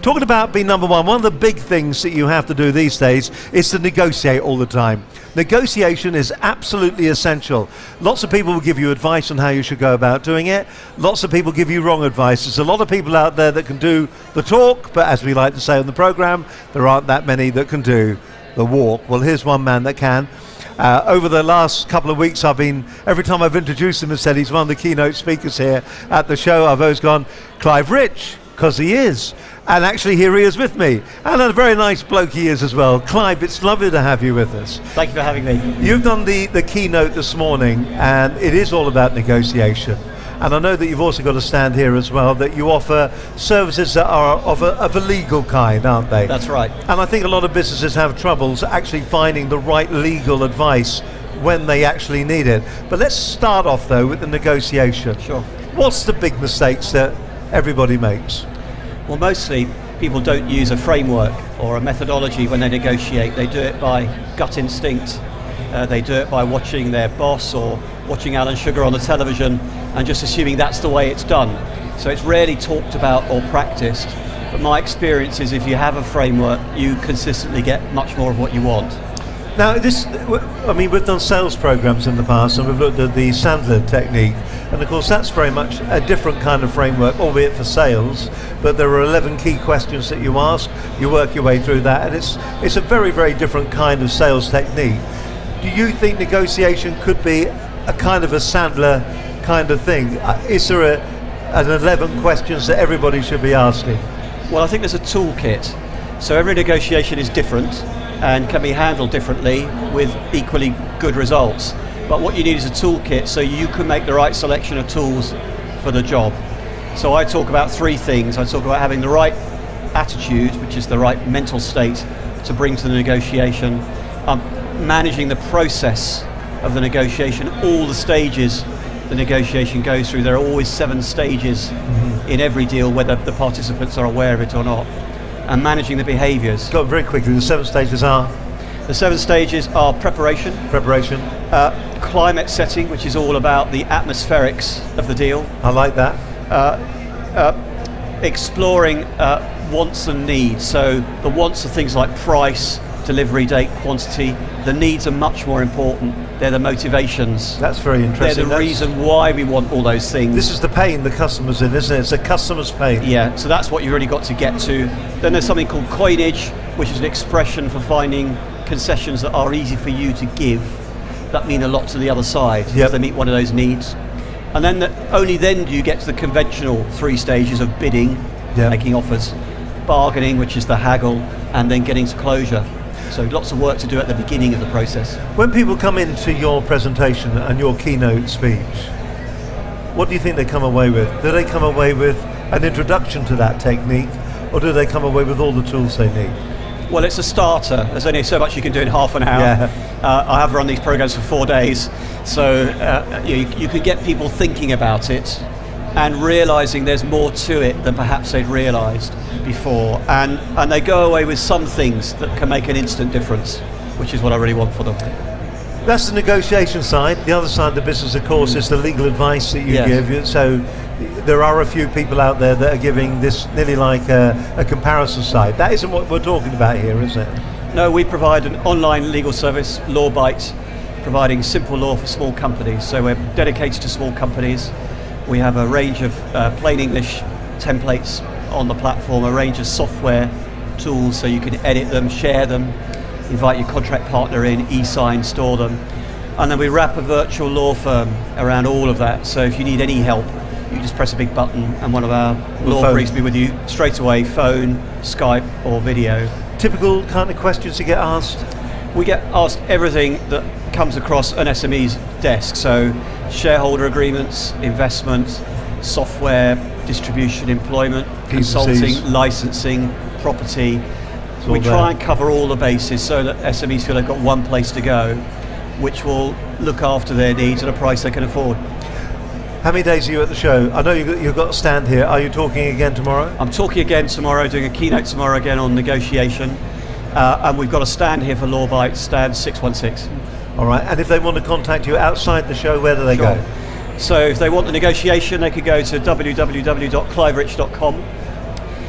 Talking about being number one of the big things that you have to do these days is to negotiate all the time. Negotiation is absolutely essential. Lots of people will give you advice on how you should go about doing it. Lots of people give you wrong advice. There's a lot of people out there that can do the talk, but as we like to say on the program, there aren't that many that can do the walk. Well, here's one man that can. Over the last couple of weeks, every time I've introduced him and said he's one of the keynote speakers here at the show, I've always gone, Clive Rich, because he is. And actually here he is with me. And a very nice bloke he is as well. Clive, it's lovely to have you with us. Thank you for having me. You've done the keynote this morning, and it is all about negotiation. And I know that you've also got a stand here as well, that you offer services that are of a legal kind, aren't they? That's right. And I think a lot of businesses have troubles actually finding the right legal advice when they actually need it. But let's start off though with the negotiation. Sure. What's the big mistakes that everybody makes? Well, mostly people don't use a framework or a methodology when they negotiate. They do it by gut instinct. They do it by watching their boss or watching Alan Sugar on the television and just assuming that's the way it's done. So it's rarely talked about or practiced. But my experience is if you have a framework, you consistently get much more of what you want. Now, we've done sales programs in the past, and we've looked at the Sandler technique, and of course that's very much a different kind of framework, albeit for sales, but there are 11 key questions that you ask, you work your way through that, and it's a very, very different kind of sales technique. Do you think negotiation could be a kind of a Sandler kind of thing? Is there an 11 questions that everybody should be asking? Well, I think there's a toolkit. So every negotiation is different and can be handled differently with equally good results. But what you need is a toolkit so you can make the right selection of tools for the job. So I talk about three things. I talk about having the right attitude, which is the right mental state to bring to the negotiation, managing the process of the negotiation, all the stages the negotiation goes through. There are always 7 stages in every deal, whether the participants are aware of it or not. And managing the behaviours. Go very quickly, the 7 stages are? The 7 stages are preparation. Preparation. Climate setting, which is all about the atmospherics of the deal. I like that. Exploring wants and needs. So the wants are things like price, delivery date, quantity. The needs are much more important. They're the motivations. That's very interesting. They're the reason why we want all those things. This is the pain the customer's in, isn't it? It's the customer's pain. Yeah, so that's what you've really got to get to. Then there's something called coinage, which is an expression for finding concessions that are easy for you to give, that mean a lot to the other side, if they meet one of those needs. And then only then do you get to the conventional 3 stages of bidding, making offers, bargaining, which is the haggle, and then getting to closure. So lots of work to do at the beginning of the process. When people come into your presentation and your keynote speech, what do you think they come away with? Do they come away with an introduction to that technique, or do they come away with all the tools they need? Well, it's a starter. There's only so much you can do in half an hour. I have run these programs for 4 days, so you can get people thinking about it and realizing there's more to it than perhaps they'd realized before, and they go away with some things that can make an instant difference, which is what I really want for them. That's the negotiation side. The other side of the business, of course, is the legal advice that you give. So there are a few people out there that are giving this nearly like a comparison side. That isn't what we're talking about here, is it? No, we provide an online legal service, LawBite, providing simple law for small companies. So we're dedicated to small companies. We have a range of plain English templates on the platform, a range of software tools so you can edit them, share them, invite your contract partner in, e-sign, store them. And then we wrap a virtual law firm around all of that. So if you need any help, you just press a big button and one of our law briefs will be with you straight away, phone, Skype or video. Typical kind of questions you get asked? We get asked everything that comes across an SME's desk. So shareholder agreements, investment, software, distribution, employment, consulting, licensing, property. We try and cover all the bases so that SMEs feel they've got one place to go, which will look after their needs at a price they can afford. How many days are you at the show? I know you've got a stand here. Are you talking again tomorrow? I'm talking again tomorrow, doing a keynote tomorrow again on negotiation. And we've got a stand here for LawBite, stand 616. All right, and if they want to contact you outside the show, where do they go? So if they want the negotiation, they could go to www.cliverich.com.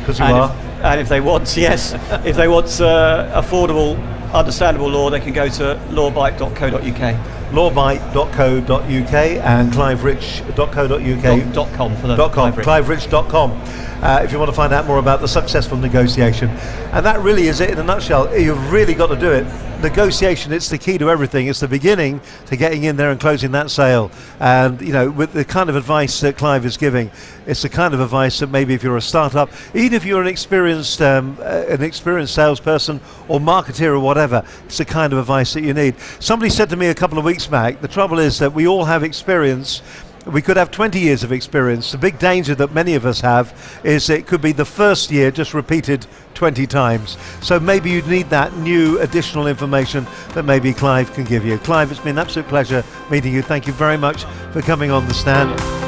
Because you are? And if they want, yes, if they want affordable, understandable law, they can go to lawbite.co.uk. lawbite.co.uk and cliverich.co.uk. .com for the .com, Clive Rich. cliverich.com. If you want to find out more about the successful negotiation. And that really is it in a nutshell. You've really got to do it. Negotiation, it's the key to everything. It's the beginning to getting in there and closing that sale. And you know, with the kind of advice that Clive is giving, it's the kind of advice that maybe if you're a startup, even if you're an experienced salesperson or marketeer or whatever, it's the kind of advice that you need. Somebody said to me a couple of weeks back, the trouble is that we all have experience. We could have 20 years of experience. The big danger that many of us have is it could be the first year just repeated 20 times. So maybe you need that new additional information that maybe Clive can give you. Clive, it's been an absolute pleasure meeting you. Thank you very much for coming on the stand.